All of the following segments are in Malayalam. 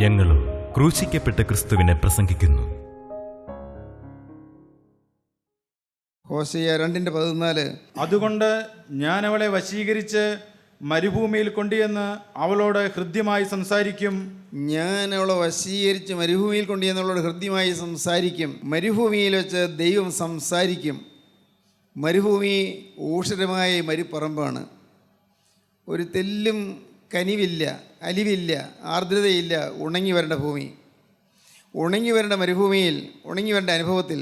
ഞങ്ങളും ക്രൂശിക്കപ്പെട്ട ക്രിസ്തുവിനെ പ്രസംഗിക്കുന്നു. ഹോശേയ 2:14. അതുകൊണ്ട് ഞാൻ അവളെ വശീകരിച്ച് മരുഭൂമിയിൽ കൊണ്ടുചെന്ന് അവളോട് ഹൃദ്യമായി സംസാരിക്കും. ഞാൻ അവളെ വശീകരിച്ച് മരുഭൂമിയിൽ കൊണ്ടുചെന്നുള്ളവളോട് ഹൃദ്യമായി സംസാരിക്കും. മരുഭൂമിയിൽ വെച്ച് ദൈവം സംസാരിക്കും. മരുഭൂമി ഊഷരമായ മരുപ്പറമ്പാണ്. ഒരു തെല്ലും കനിവില്ല, അലിവില്ല, ആർദ്രതയില്ല. ഉണങ്ങി വരേണ്ട ഭൂമി, ഉണങ്ങി വരേണ്ട മരുഭൂമിയിൽ, ഉണങ്ങി വരേണ്ട അനുഭവത്തിൽ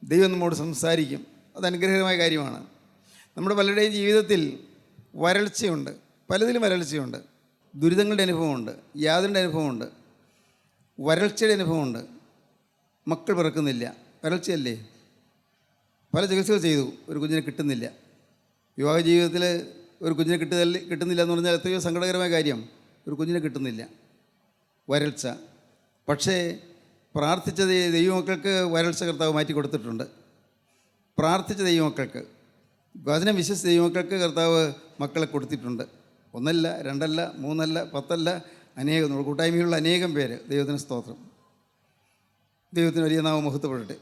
ദൈവം നമ്മോട് സംസാരിക്കും. അത് അനുഗ്രഹകരമായ കാര്യമാണ്. നമ്മുടെ പലരുടെയും ജീവിതത്തിൽ വരൾച്ചയുണ്ട്, പലതിലും വരൾച്ചയുണ്ട്. ദുരിതങ്ങളുടെ അനുഭവമുണ്ട്, യാതൊരു അനുഭവമുണ്ട്, വരൾച്ചയുടെ അനുഭവമുണ്ട്. മക്കൾ പിറക്കുന്നില്ല, വരൾച്ചയല്ലേ. പല ചികിത്സകൾ ചെയ്തു, ഒരു കുഞ്ഞിനെ കിട്ടുന്നില്ല. വിവാഹ ജീവിതത്തിൽ ഒരു കുഞ്ഞിനെ കിട്ടുന്നില്ല എന്ന് പറഞ്ഞാൽ എത്രയോ സങ്കടകരമായ കാര്യം. ഒരു കുഞ്ഞിനെ കിട്ടുന്നില്ല, വരൾച്ച. പക്ഷേ പ്രാർത്ഥിച്ച ദൈവമക്കൾക്ക് വരൾച്ച കർത്താവ് മാറ്റി കൊടുത്തിട്ടുണ്ട്. പ്രാർത്ഥിച്ച ദൈവമക്കൾക്ക്, വചനം വിശ്വസിച്ച ദൈവമക്കൾക്ക് കർത്താവ് മക്കളെ കൊടുത്തിട്ടുണ്ട്. 1 അല്ല, 2 അല്ല, 3 അല്ല, 10 അല്ല, അനേകം. നമ്മുടെ കൂട്ടായ്മയുള്ള അനേകം പേര്. ദൈവത്തിന് സ്തോത്രം. ദൈവത്തിന് വലിയ നാമം മഹത്വപ്പെടട്ടെ.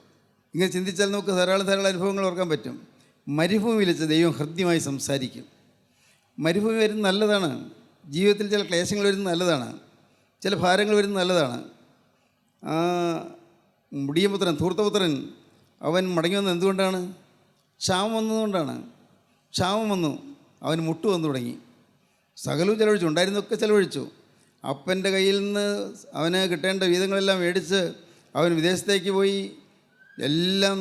ഇങ്ങനെ ചിന്തിച്ചാൽ നമുക്ക് ധാരാളം അനുഭവങ്ങൾ ഓർക്കാൻ പറ്റും. മരുഭൂമിയിൽ വെച്ച് ദൈവം ഹൃദ്യമായി സംസാരിക്കും. മരുഭൂമി വരുന്നത് നല്ലതാണ്. ജീവിതത്തിൽ ചില ക്ലേശങ്ങൾ വരുന്നത് നല്ലതാണ്, ചില ഭാരങ്ങൾ വരുന്നത് നല്ലതാണ്. മുടിയപുത്രൻ, ധൂർത്തപുത്രൻ, അവൻ മടങ്ങി വന്നത് എന്തുകൊണ്ടാണ്? ക്ഷാമം വന്നതുകൊണ്ടാണ്. ക്ഷാമം വന്നു, അവന് മുട്ട് വന്നു തുടങ്ങി. സകലവും ചിലവഴിച്ചു, ഉണ്ടായിരുന്നൊക്കെ ചിലവഴിച്ചു. അപ്പൻ്റെ കയ്യിൽ നിന്ന് അവന് കിട്ടേണ്ട വീതങ്ങളെല്ലാം മേടിച്ച് അവൻ വിദേശത്തേക്ക് പോയി, എല്ലാം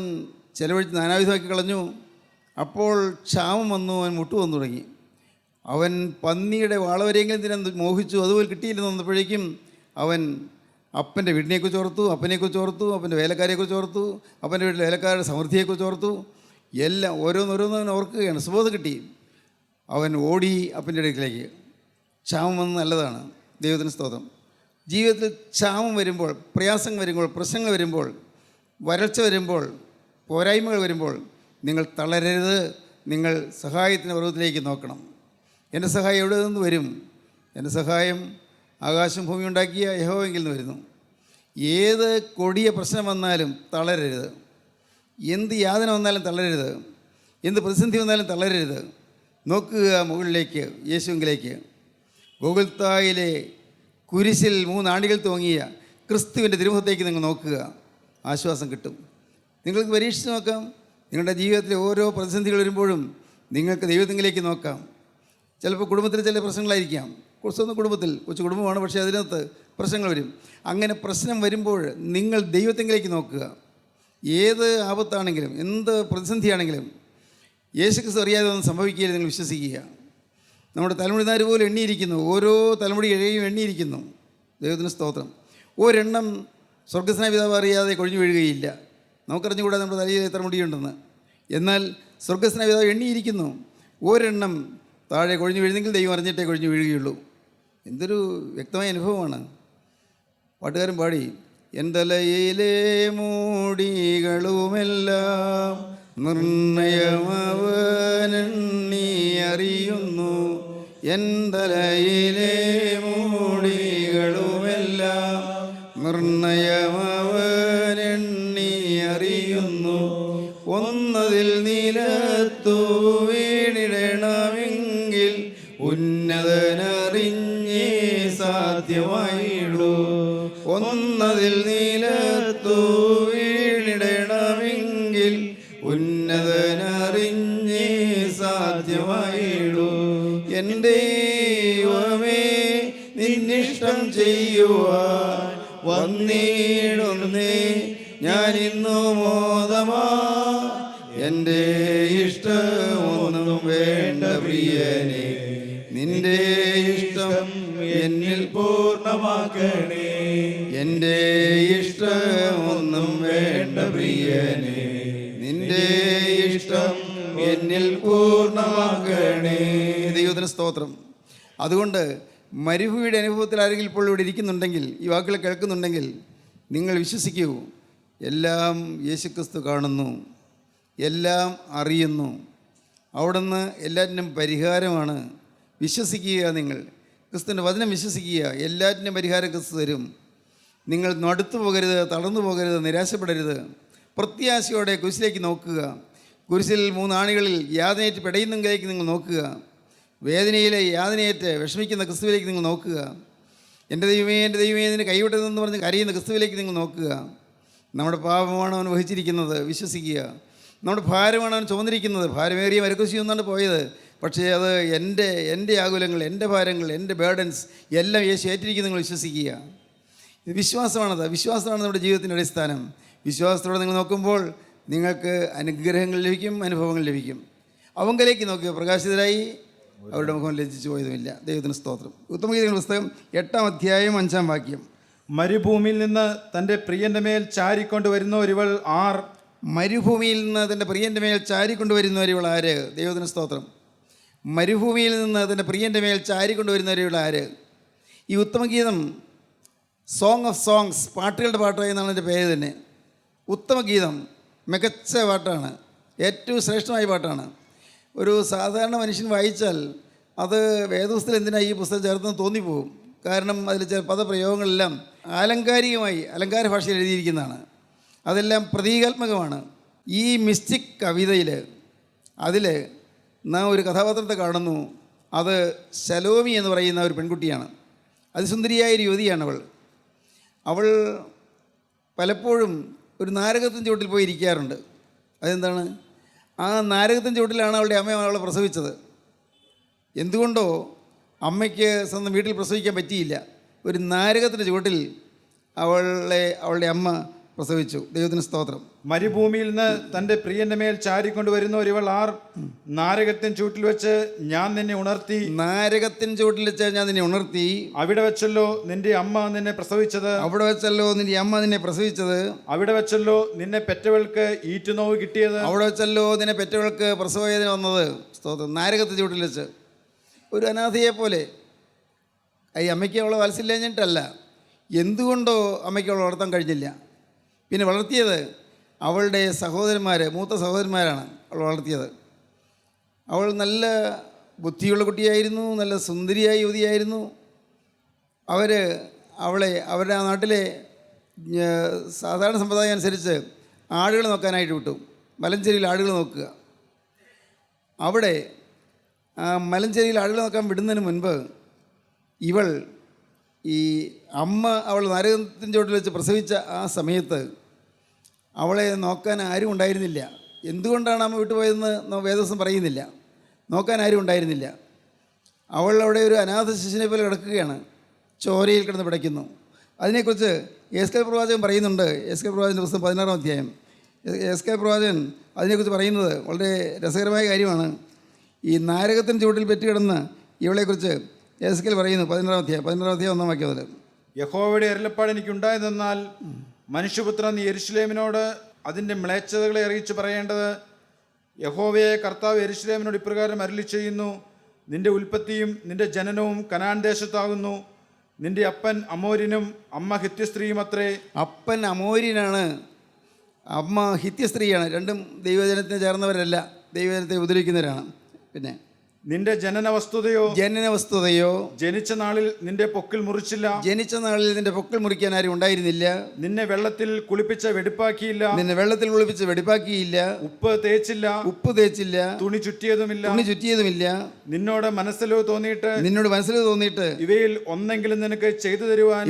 ചിലവഴിച്ച് നാനാവിധമാക്കി കളഞ്ഞു. അപ്പോൾ ക്ഷാമം വന്നു, അവൻ മുട്ട് വന്നു തുടങ്ങി. അവൻ പന്നിയുടെ വാളവരെയെങ്കിലും തിരാൻ മോഹിച്ചു, അതുപോലെ കിട്ടിയില്ലെന്ന് വന്നപ്പോഴേക്കും അവൻ അപ്പൻ്റെ വീടിനെക്കുറിച്ച് ഓർത്തു, അപ്പനെക്കുറിച്ച് ഓർത്തു, അപ്പൻ്റെ വേലക്കാരെക്കുറിച്ച് ഓർത്തു, അപ്പൻ്റെ വീട്ടിലെ വേലക്കാരുടെ സമൃദ്ധിയെക്കുറിച്ച് ഓർത്തു. എല്ലാം ഓരോന്നോരോന്നും ഓർക്കുകയാണ്. സുബോധം കിട്ടി. അവൻ ഓടി അപ്പൻ്റെ അടുക്കിലേക്ക്. ക്ഷാമം വന്ന് നല്ലതാണ്. ദൈവത്തിന് സ്തോത്രം. ജീവിതത്തിൽ ക്ഷാമം വരുമ്പോൾ, പ്രയാസങ്ങൾ വരുമ്പോൾ, പ്രശ്നങ്ങൾ വരുമ്പോൾ, വരൾച്ച വരുമ്പോൾ, പോരായ്മകൾ വരുമ്പോൾ നിങ്ങൾ തളരരുത്. നിങ്ങൾ സഹായത്തിൻ്റെ പർവ്വതത്തിലേക്ക് നോക്കണം. എൻ്റെ സഹായം എവിടെ നിന്ന് വരും? എൻ്റെ സഹായം ആകാശം ഭൂമി ഉണ്ടാക്കിയ യഹോവയെങ്കിൽ നിന്ന് വരുന്നു. ഏത് കൊടിയ പ്രശ്നം വന്നാലും തളരരുത്. എന്ത് യാതന വന്നാലും തളരരുത്. എന്ത് പ്രതിസന്ധി വന്നാലും തളരരുത്. നോക്കുക മുകളിലേക്ക്, യേശുവിലേക്ക്. ഗോകുൽത്തായിലെ കുരിശിൽ 3 ആണികൾ തൂങ്ങിയ ക്രിസ്തുവിൻ്റെ തിരുമുഖത്തേക്ക് നിങ്ങൾ നോക്കുക. ആശ്വാസം കിട്ടും. നിങ്ങൾക്ക് പരീക്ഷിച്ച് നോക്കാം. നിങ്ങളുടെ ജീവിതത്തിലെ ഓരോ പ്രതിസന്ധികൾ വരുമ്പോഴും നിങ്ങൾക്ക് ദൈവത്തിലേക്ക് നോക്കാം. ചിലപ്പോൾ കുടുംബത്തിൽ ചില പ്രശ്നങ്ങളായിരിക്കാം. സ്വന്തം കുടുംബത്തിൽ, കൊച്ചു കുടുംബമാണ്, പക്ഷേ അതിനകത്ത് പ്രശ്നങ്ങൾ വരും. അങ്ങനെ പ്രശ്നം വരുമ്പോൾ നിങ്ങൾ ദൈവത്തിലേക്ക് നോക്കുക. ഏത് ആപത്താണെങ്കിലും, എന്ത് പ്രതിസന്ധിയാണെങ്കിലും യേശുക്രിസ്തു അറിയാതെ ഒന്നും സംഭവിക്കുകയില്ല. നിങ്ങൾ വിശ്വസിക്കുക. നമ്മുടെ തലമുടിനാര് പോലും എണ്ണിയിരിക്കുന്നു. ഓരോ തലമുടി ഇഴയും എണ്ണിയിരിക്കുന്നു. ദൈവത്തിന് സ്തോത്രം. ഒരെണ്ണം സ്വർഗ്ഗസ്നായ പിതാവ് അറിയാതെ കൊഴിഞ്ഞു വീഴുകയില്ല. നമുക്കറിഞ്ഞുകൂടാ നമ്മുടെ തലയിൽ എത്ര മുടിയുണ്ടെന്ന്. എന്നാൽ സ്വർഗ്ഗസ്നായ പിതാവ് എണ്ണിയിരിക്കുന്നു. ഒരെണ്ണം താഴെ കൊഴിഞ്ഞു വീഴുന്നെങ്കിൽ ദൈവം അറിഞ്ഞിട്ടേ കൊഴിഞ്ഞു വീഴുകയുള്ളൂ. എന്തൊരു വ്യക്തമായ അനുഭവമാണ്. പാട്ടുകാരൻ പാടി, എൻ തലയിലെ മൂടികളുമെല്ലാം നിർണയമവനെണ്ണി അറിയുന്നു. എൻ തലയിലെ മൂടികളുമെല്ലാം നിർണയമവനെണ്ണി അറിയുന്നു. ഒന്നതിൽ നിലത്തു വീണിടണമെങ്കിൽ ഉന്നതനറിഞ്ഞേ സാധ്യമായിടൂ. ഒന്നതിൽ നിലത്തു വീണിടണമെങ്കിൽ ഉന്നതനറിഞ്ഞേ സാധ്യമായിടൂ. എൻ്റെ ദൈവമേ, നിന്നിഷ്ടം ചെയ്യുവാൻ വന്നിടുന്നേ ഞാനിന്നു മോദമാ. എൻ്റെ ഇഷ്ടമൊന്നും വേണ്ട പ്രിയനെ, നിന്റെ ഇഷ്ടം എന്നിൽ പൂർണ്ണമാക്കണേ. എൻ്റെ ഇഷ്ടമൊന്നും വേണ്ട പ്രിയനെ, നിന്റെ ഇഷ്ടം എന്നിൽ പൂർണ്ണമാക്കണേ. ദൈവത്തിന് സ്തോത്രം. അതുകൊണ്ട് മരുഭൂമിയുടെ അനുഭവത്തിൽ ആരെങ്കിലും ഇപ്പോൾ ഇവിടെ ഇരിക്കുന്നുണ്ടെങ്കിൽ, ഈ വാക്കുകൾ കേൾക്കുന്നുണ്ടെങ്കിൽ, നിങ്ങൾ വിശ്വസിക്കൂ. എല്ലാം യേശുക്രിസ്തു കാണുന്നു, എല്ലാം അറിയുന്നു. അവിടുന്ന് എല്ലാറ്റിനും പരിഹാരമാണ്. വിശ്വസിക്കുക. നിങ്ങൾ ക്രിസ്തുവിൻ്റെ വചനം വിശ്വസിക്കുക. എല്ലാറ്റിനും പരിഹാരം ക്രിസ്തു തരും. നിങ്ങൾ നടുത്തു പോകരുത്, തളർന്നു പോകരുത്, നിരാശപ്പെടരുത്. പ്രത്യാശയോടെ കുരിശിലേക്ക് നോക്കുക. കുരിശിൽ 3 ആണികളിൽ യാതനയേറ്റ് പിടയുന്നെങ്കിലേക്ക് നിങ്ങൾ നോക്കുക. വേദനയിലെ യാതനയേറ്റ് വിഷമിക്കുന്ന ക്രിസ്തുവിലേക്ക് നിങ്ങൾ നോക്കുക. എൻ്റെ ദൈവമേ, എൻ്റെ ദൈവമേ, നിന്നെ കൈവിട്ടതെന്ന് പറഞ്ഞ് കരയുന്ന ക്രിസ്തുവിലേക്ക് നിങ്ങൾ നോക്കുക. നമ്മുടെ പാപമാണ് അവൻ വഹിച്ചിരിക്കുന്നത്, വിശ്വസിക്കുക. നമ്മുടെ ഭാരമാണ് അവൻ ചുമന്നിരിക്കുന്നത്. ഭാരമേറിയ മരക്കുശി ഒന്നാണ് പോയത്, പക്ഷേ അത് എൻ്റെ ആകുലങ്ങൾ, എൻ്റെ ഭാരങ്ങൾ, എൻ്റെ ബേർഡൻസ് എല്ലാം യേശു ഏറ്റിരിക്കുന്നു. നിങ്ങൾ വിശ്വസിക്കുക. ഇത് വിശ്വാസമാണ് നമ്മുടെ ജീവിതത്തിൻ്റെ അടിസ്ഥാനം. വിശ്വാസത്തോടെ നിങ്ങൾ നോക്കുമ്പോൾ നിങ്ങൾക്ക് അനുഗ്രഹങ്ങൾ ലഭിക്കും, അനുഭവങ്ങൾ ലഭിക്കും. അവങ്കലേക്ക് നോക്കുക, പ്രകാശിതരായി അവരുടെ മുഖം ലജ്ജിച്ചു പോയതുമില്ല. ദൈവത്തിന് സ്തോത്രം. ഉത്തമഗീതങ്ങളുടെ പുസ്തകം 8-ാം അധ്യായം 5-ാം വാക്യം. മരുഭൂമിയിൽ നിന്ന് തൻ്റെ പ്രിയൻ്റെ മേൽ ചാരിക്കൊണ്ടുവരുന്ന ഒരുവൾ ആർ? മരുഭൂമിയിൽ നിന്ന് തൻ്റെ പ്രിയൻ്റെ മേൽ ചാരിക്കൊണ്ടുവരുന്നവരിവൾ ആര്? ദൈവത്തിന് സ്തോത്രം. മരുഭൂമിയിൽ നിന്ന് തൻ്റെ പ്രിയൻ്റെ മേൽ ചാരിക്കൊണ്ടുവരുന്നവരിവൾ ആര്? ഈ ഉത്തമഗീതം സോങ് ഓഫ് സോങ്സ്, പാട്ടുകളുടെ പാട്ട് എന്നാണ് എൻ്റെ പേര് തന്നെ. ഉത്തമഗീതം മികച്ച പാട്ടാണ്, ഏറ്റവും ശ്രേഷ്ഠമായ പാട്ടാണ്. ഒരു സാധാരണ മനുഷ്യൻ വായിച്ചാൽ അത് വേദപുസ്തകത്തിൽ എന്തിനാണ് ഈ പുസ്തകം ചേർത്തെന്ന് തോന്നിപ്പോകും. കാരണം അതിൽ ചില പദപ്രയോഗങ്ങളെല്ലാം ആലങ്കാരികമായി അലങ്കാര ഭാഷയിൽ എഴുതിയിരിക്കുന്നതാണ്. അതെല്ലാം പ്രതീകാത്മകമാണ്. ഈ മിസ്റ്റിക് കവിതയിൽ അതിൽ നാം ഒരു കഥാപാത്രത്തെ കാണുന്നു. അത് ശലോമി എന്ന് പറയുന്ന ഒരു പെൺകുട്ടിയാണ്. അതിസുന്ദരിയായ ഒരു യുവതിയാണ് അവൾ പലപ്പോഴും ഒരു നാരകത്തിൻ ചുവട്ടിൽ പോയി ഇരിക്കാറുണ്ട്. അതെന്താണ്? ആ നാരകത്തിൻ ചുവട്ടിലാണ് അവളുടെ അമ്മ അവളെ പ്രസവിച്ചത്. എന്തുകൊണ്ടോ അമ്മയ്ക്ക് സ്വന്തം വീട്ടിൽ പ്രസവിക്കാൻ പറ്റിയില്ല. ഒരു നാരകത്തിൻ്റെ ചുവട്ടിൽ അവളുടെ അമ്മ പ്രസവിച്ചു. ദൈവത്തിന് സ്തോത്രം. മരുഭൂമിയിൽ നിന്ന് തൻ്റെ പ്രിയന്റെ മേൽ ചാരിക്കൊണ്ടുവരുന്ന ഒരുവൾ ആർ? നാരകത്തിൻ ചൂട്ടിൽ വെച്ച് ഞാൻ നിന്നെ ഉണർത്തി. നാരകത്തിൻ ചുവട്ടിൽ വെച്ച് ഞാൻ നിന്നെ ഉണർത്തി. അവിടെ വെച്ചല്ലോ നിന്റെ അമ്മ നിന്നെ പ്രസവിച്ചത്. അവിടെ വെച്ചല്ലോ നിന്റെ അമ്മ നിന്നെ പ്രസവിച്ചത്. അവിടെ വെച്ചല്ലോ നിന്നെ പെറ്റവൾക്ക് ഈറ്റുനോവ് കിട്ടിയത്. അവിടെ വെച്ചല്ലോ നിന്നെ പെറ്റവൾക്ക് പ്രസവവേദന വന്നത്. സ്തോത്രം. നാരകത്തിൻ ചുവട്ടിൽ വെച്ച് ഒരു അനാഥയെ പോലെ. ഈ അമ്മയ്ക്ക് അവളെ വാത്സല്യഞ്ഞിട്ടല്ല, എന്തുകൊണ്ടോ അമ്മയ്ക്ക് അവളെ വളർത്താൻ കഴിഞ്ഞില്ല. പിന്നെ വളർത്തിയത് അവളുടെ മൂത്ത സഹോദരന്മാരാണ് അവൾ വളർത്തിയത്. അവൾ നല്ല ബുദ്ധിയുള്ള കുട്ടിയായിരുന്നു, നല്ല സുന്ദരിയായ യുവതിയായിരുന്നു. അവരുടെ ആ നാട്ടിലെ സാധാരണ സമ്പ്രദായം അനുസരിച്ച് ആടുകൾ നോക്കാനായിട്ട് വിട്ടു. മലഞ്ചേരിയിൽ ആടുകൾ നോക്കുക. അവിടെ ആ മലഞ്ചേരിയിൽ ആടുകൾ നോക്കാൻ വിടുന്നതിന് മുൻപ് അവൾ നാരകത്തിൻ ചുവട്ടിൽ വെച്ച് പ്രസവിച്ച ആ സമയത്ത് അവളെ നോക്കാൻ ആരും ഉണ്ടായിരുന്നില്ല. എന്തുകൊണ്ടാണ് അമ്മ വിട്ടുപോയതെന്ന് വേദവസ്തം പറയുന്നില്ല. നോക്കാൻ ആരും ഉണ്ടായിരുന്നില്ല. അവൾ അവിടെ ഒരു അനാഥ ശിശുവിനെ പോലെ കിടക്കുകയാണ്, ചോരയിൽ കിടന്ന് പിടയ്ക്കുന്നു. അതിനെക്കുറിച്ച് എസ്കേൽ പ്രവാചകൻ പറയുന്നുണ്ട്. എസ്കേൽ പ്രവാചകൻ്റെ പുസ്തകം 16-ാം അധ്യായം. എസ്കേൽ പ്രവാചകൻ അതിനെക്കുറിച്ച് പറയുന്നത് വളരെ രസകരമായ കാര്യമാണ്. ഈ നാരകത്തിന് ചുവട്ടിൽ പെറ്റുകിടന്ന് ഇവളെക്കുറിച്ച് എസ്കേൽ പറയുന്നു. 16-ാം അധ്യായം 1-ാം വാക്യം മുതൽ. യഹോവയുടെ അരുളപ്പാട് എനിക്കുണ്ടായതെന്നാൽ, മനുഷ്യപുത്രൻ നീ യെരൂശലേമിനോട് അതിൻ്റെ മ്ലേച്ഛതകളെ അറിയിച്ച് പറയേണ്ടത്, യഹോവയെ കർത്താവ് യെരൂശലേമിനോട് ഇപ്രകാരം അരുളി ചെയ്യുന്നു, നിന്റെ ഉൽപ്പത്തിയും നിന്റെ ജനനവും കനാൻ ദേശത്താകുന്നു. നിന്റെ അപ്പൻ അമോര്യനും അമ്മ ഹിത്യസ്ത്രീയും അത്രേ. അപ്പൻ അമോര്യനാണ്, അമ്മ ഹിത്യസ്ത്രീയാണ്. രണ്ടും ദൈവജനത്തിന് ചേർന്നവരല്ല, ദൈവജനത്തെ ഉപദ്രവിക്കുന്നവരാണ്. പിന്നെ നിന്റെ ജനന വസ്തുതയോ ജനിച്ച നാളിൽ നിന്റെ പൊക്കിൽ മുറിച്ചില്ല. ജനിച്ച നാളിൽ നിന്റെ പൊക്കിൽ മുറിക്കാൻ ആരും ഉണ്ടായിരുന്നില്ല. നിന്നെ വെള്ളത്തിൽ കുളിപ്പിച്ച വെടിപ്പാക്കിയില്ല. ഉപ്പ് തേച്ചില്ല. തുണി ചുറ്റിയതുമില്ല. നിന്നോട് മനസ്സിലോ തോന്നിയിട്ട് ഇവയിൽ ഒന്നെങ്കിലും നിനക്ക് ചെയ്തു തരുവാൻ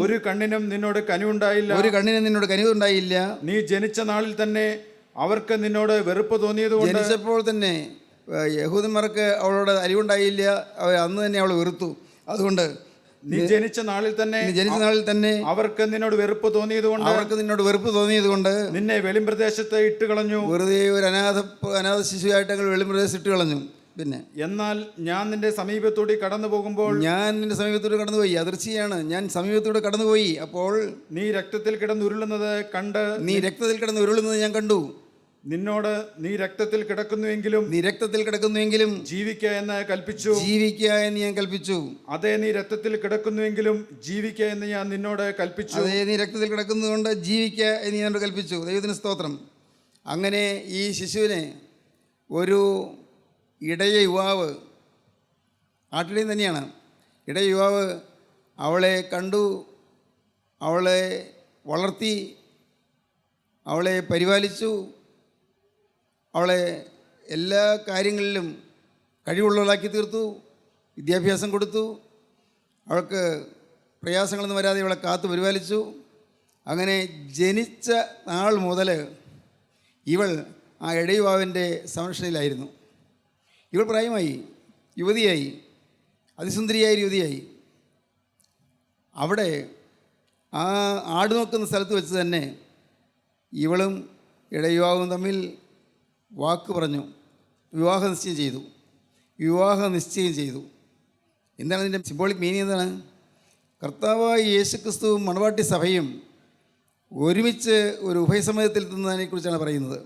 ഒരു കണ്ണിനും നിന്നോട് കനിവുണ്ടായില്ല. നീ ജനിച്ച നാളിൽ തന്നെ അവർക്ക് നിന്നോട് വെറുപ്പ് തോന്നിയതുകൊണ്ട്, ജനിച്ചപ്പോൾ തന്നെ യഹൂദന്മാർക്ക് അവളോട് അലിവുണ്ടായില്ല. അന്ന് തന്നെ അവൾ വെറുത്തു. അതുകൊണ്ട് നീ ജനിച്ച നാളിൽ തന്നെ അവർക്ക് നിന്നോട് വെറുപ്പ് തോന്നിയതുകൊണ്ട് നിന്നെ വെളിമ്പ്രദേശത്ത് ഇട്ട് കളഞ്ഞു. വെറുതെ ഒരു അനാഥ ശിശുവായിട്ട് വെളിമ്പ്രദേശത്ത് ഇട്ട് കളഞ്ഞു. പിന്നെ എന്നാൽ ഞാൻ നിന്റെ സമീപത്തൂടെ കടന്നു പോകുമ്പോൾ, കടന്നുപോയി. അതിർച്ചയാണ്, ഞാൻ സമീപത്തൂടെ കടന്നുപോയി. അപ്പോൾ നീ രക്തത്തിൽ കിടന്നുരുളുന്നത് ഞാൻ കണ്ടു. നിന്നോട് നീ രക്തത്തിൽ കിടക്കുന്നുവെങ്കിലും ജീവിക്ക എന്ന് ഞാൻ കൽപ്പിച്ചു. അതേ, നീ രക്തത്തിൽ കിടക്കുന്നുവെങ്കിലും ജീവിക്ക എന്ന് ഞാൻ നിന്നോട് കൽപ്പിച്ചു. നീ രക്തത്തിൽ കിടക്കുന്നതുകൊണ്ട് ജീവിക്ക എന്ന് ഞാൻ കൽപ്പിച്ചു. ദൈവത്തിന് സ്തോത്രം. അങ്ങനെ ഈ ശിശുവിനെ ഒരു ഇടയ യുവാവ്, ആട്ടിടയൻ തന്നെയാണ്, ഇടയ യുവാവ് അവളെ കണ്ടു. അവളെ വളർത്തി, അവളെ പരിപാലിച്ചു, അവളെ എല്ലാ കാര്യങ്ങളിലും കഴിവുള്ളവളാക്കി തീർത്തു, വിദ്യാഭ്യാസം കൊടുത്തു, അവൾക്ക് പ്രയാസങ്ങളൊന്നും വരാതെ അവളെ കാത്തു പരിപാലിച്ചു. അങ്ങനെ ജനിച്ച നാൾ മുതൽ ഇവൾ ആ ഇടയുവാവിൻ്റെ സംരക്ഷണയിലായിരുന്നു. ഇവൾ പ്രായമായി, യുവതിയായി, അതിസുന്ദരിയായ യുവതിയായി. അവിടെ ആ ആട് നോക്കുന്ന സ്ഥലത്ത് വെച്ച് തന്നെ ഇവളും ഇടയുവാവും തമ്മിൽ വാക്ക് പറഞ്ഞു, വിവാഹ നിശ്ചയം ചെയ്തു. എന്താണ് ഇതിൻ്റെ സിംബോളിക് മീനിങ്? എന്താണ്? കർത്താവായ യേശുക്രിസ്തുവും മണവാട്ടി സഭയും ഒരുമിച്ച് ഒരു ഉഭയസമ്മതത്തിൽ എത്തുന്നതിനെക്കുറിച്ചാണ് പറയുന്നത്.